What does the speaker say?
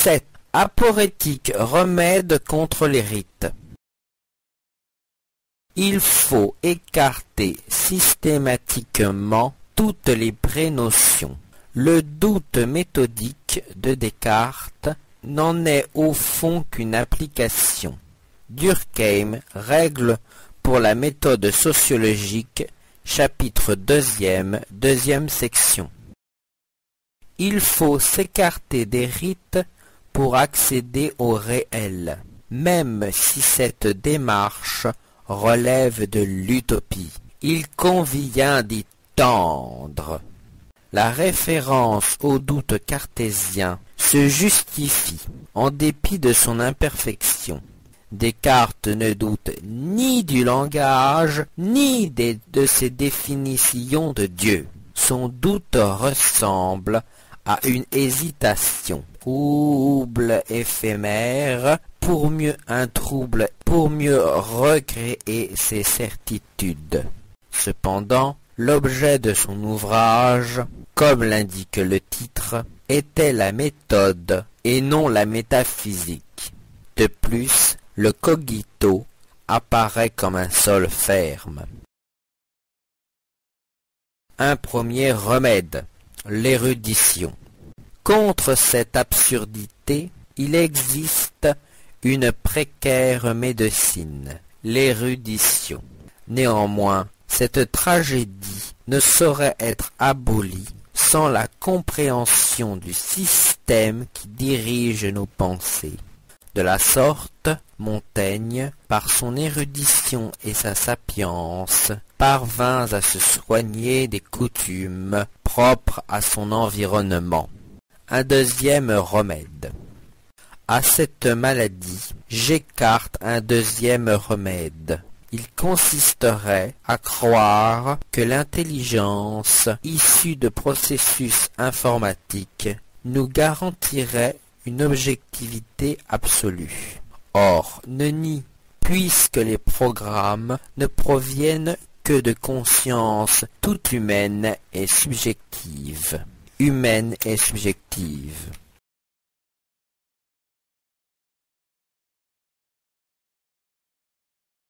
7. Aporétique, remède contre les rites. Il faut écarter systématiquement toutes les prénotions. Le doute méthodique de Descartes n'en est au fond qu'une application. Durkheim, Règles pour la méthode sociologique, chapitre 2e, deuxième section. Il faut s'écarter des rites pour accéder au réel, même si cette démarche relève de l'utopie. Il convient d'y tendre. La référence au doute cartésien se justifie en dépit de son imperfection. Descartes ne doute ni du langage, ni de ses définitions de Dieu. Son doute ressemble à une hésitation, trouble éphémère, pour mieux recréer ses certitudes. Cependant, l'objet de son ouvrage, comme l'indique le titre, était la méthode et non la métaphysique. De plus, le cogito apparaît comme un sol ferme. Un premier remède, l'érudition. Contre cette absurdité, il existe une précaire médecine, l'érudition. Néanmoins, cette tragédie ne saurait être abolie sans la compréhension du système qui dirige nos pensées. De la sorte, Montaigne, par son érudition et sa sapience, parvint à se soigner des coutumes propres à son environnement. Un deuxième remède. À cette maladie, j'écarte un deuxième remède. Il consisterait à croire que l'intelligence issue de processus informatiques nous garantirait une objectivité absolue. Or, ne nie, puisque les programmes ne proviennent que de conscience toute humaine et subjective. Humaine et subjective.